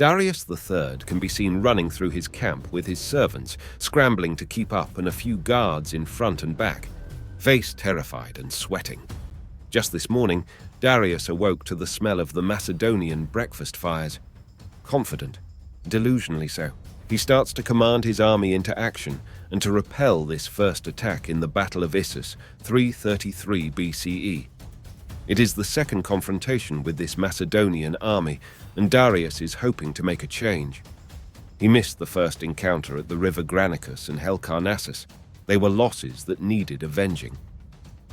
Darius III can be seen running through his camp with his servants, scrambling to keep up, and a few guards in front and back, face terrified and sweating. Just this morning, Darius awoke to the smell of the Macedonian breakfast fires. Confident, delusionally so, he starts to command his army into action and to repel this first attack in the Battle of Issus, 333 BCE. It is the second confrontation with this Macedonian army, and Darius is hoping to make a change. He missed the first encounter at the river Granicus and Halicarnassus. They were losses that needed avenging.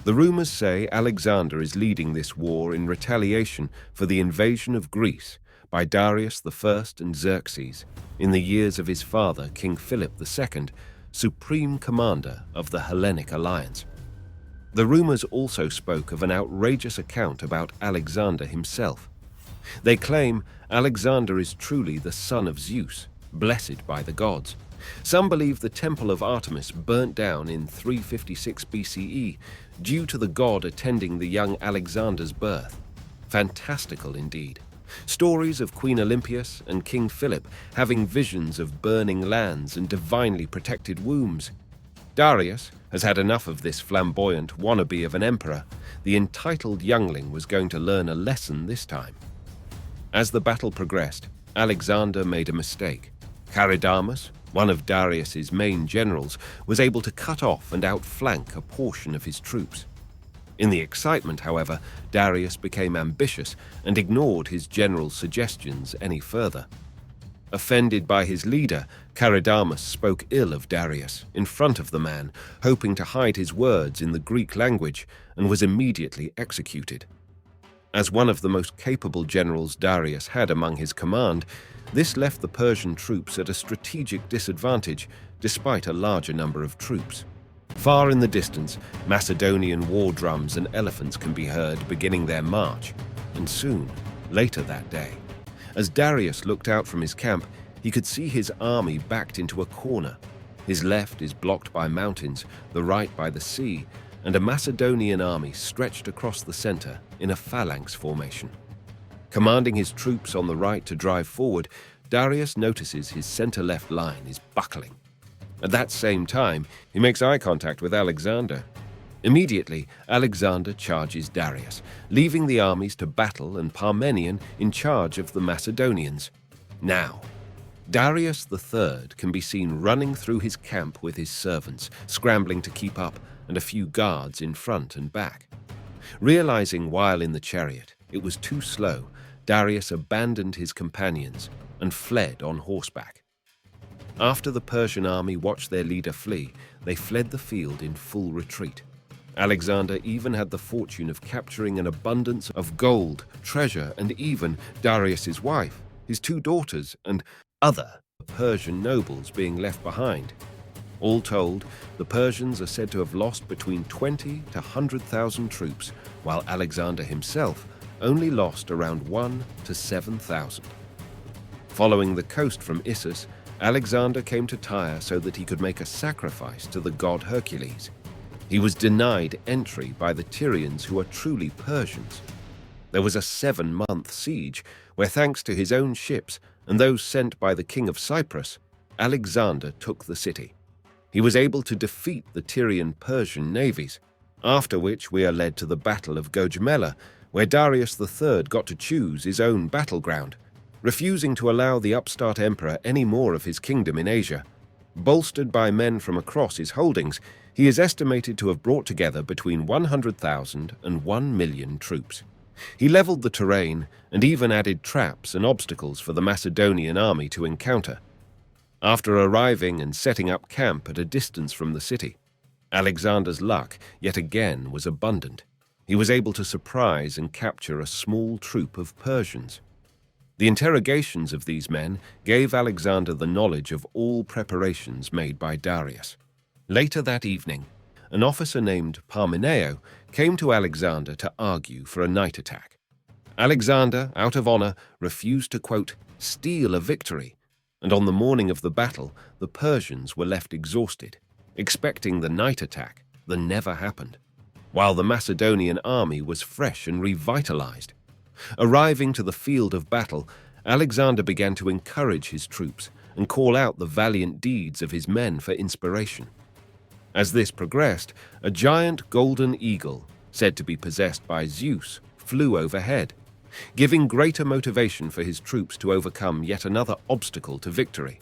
The rumors say Alexander is leading this war in retaliation for the invasion of Greece by Darius I and Xerxes in the years of his father, King Philip II, supreme commander of the Hellenic alliance. The rumors also spoke of an outrageous account about Alexander himself. They claim Alexander is truly the son of Zeus, blessed by the gods. Some believe the temple of Artemis burnt down in 356 BCE due to the god attending the young Alexander's birth. Fantastical indeed. Stories of Queen Olympias and King Philip having visions of burning lands and divinely protected wombs. Darius has had enough of this flamboyant wannabe of an emperor. The entitled youngling was going to learn a lesson this time. As the battle progressed, Alexander made a mistake. Charidamus, one of Darius's main generals, was able to cut off and outflank a portion of his troops. In the excitement, however, Darius became ambitious and ignored his general's suggestions any further. Offended by his leader, Charidamus spoke ill of Darius in front of the man, hoping to hide his words in the Greek language, and was immediately executed. As one of the most capable generals Darius had among his command, this left the Persian troops at a strategic disadvantage despite a larger number of troops. Far in the distance, Macedonian war drums and elephants can be heard beginning their march, and soon, later that day, as Darius looked out from his camp, he could see his army backed into a corner. His left is blocked by mountains, the right by the sea, and a Macedonian army stretched across the center in a phalanx formation. Commanding his troops on the right to drive forward, Darius notices his center-left line is buckling. At that same time, he makes eye contact with Alexander. Immediately, Alexander charges Darius, leaving the armies to battle and Parmenion in charge of the Macedonians. Now, Darius III can be seen running through his camp with his servants, scrambling to keep up, and a few guards in front and back. Realizing while in the chariot it was too slow, Darius abandoned his companions and fled on horseback. After the Persian army watched their leader flee, they fled the field in full retreat. Alexander even had the fortune of capturing an abundance of gold, treasure, and even Darius's wife, his 2 daughters, and other Persian nobles being left behind. All told, the Persians are said to have lost between 20 to 100,000 troops, while Alexander himself only lost around 1 to 7,000. Following the coast from Issus, Alexander came to Tyre so that he could make a sacrifice to the god Hercules. He was denied entry by the Tyrians, who are truly Persians. There was a 7-month siege where, thanks to his own ships and those sent by the king of Cyprus, Alexander took the city. He was able to defeat the Tyrian Persian navies, after which we are led to the Battle of Gaugamela, where Darius III got to choose his own battleground, refusing to allow the upstart emperor any more of his kingdom in Asia. Bolstered by men from across his holdings, he is estimated to have brought together between 100,000 and 1 million troops. He leveled the terrain and even added traps and obstacles for the Macedonian army to encounter. After arriving and setting up camp at a distance from the city, Alexander's luck yet again was abundant. He was able to surprise and capture a small troop of Persians. The interrogations of these men gave Alexander the knowledge of all preparations made by Darius. Later that evening, an officer named Parmenio came to Alexander to argue for a night attack. Alexander, out of honor, refused to, quote, steal a victory, and on the morning of the battle, the Persians were left exhausted, expecting the night attack that never happened, while the Macedonian army was fresh and revitalized. Arriving to the field of battle, Alexander began to encourage his troops and call out the valiant deeds of his men for inspiration. As this progressed, a giant golden eagle, said to be possessed by Zeus, flew overhead, giving greater motivation for his troops to overcome yet another obstacle to victory.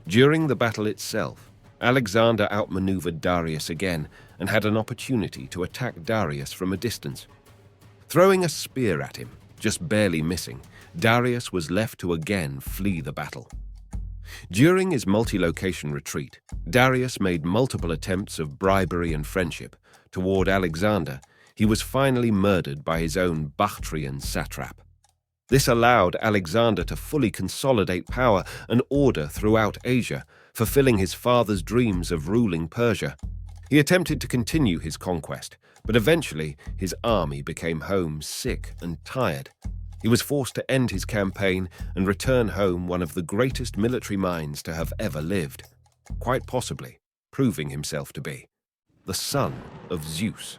During the battle itself, Alexander outmaneuvered Darius again and had an opportunity to attack Darius from a distance. Throwing a spear at him, just barely missing, Darius was left to again flee the battle. During his multi-location retreat, Darius made multiple attempts of bribery and friendship toward Alexander. He was finally murdered by his own Bactrian satrap. This allowed Alexander to fully consolidate power and order throughout Asia, fulfilling his father's dreams of ruling Persia. He attempted to continue his conquest, but eventually his army became home sick and tired. He was forced to end his campaign and return home one of the greatest military minds to have ever lived, quite possibly proving himself to be the son of Zeus.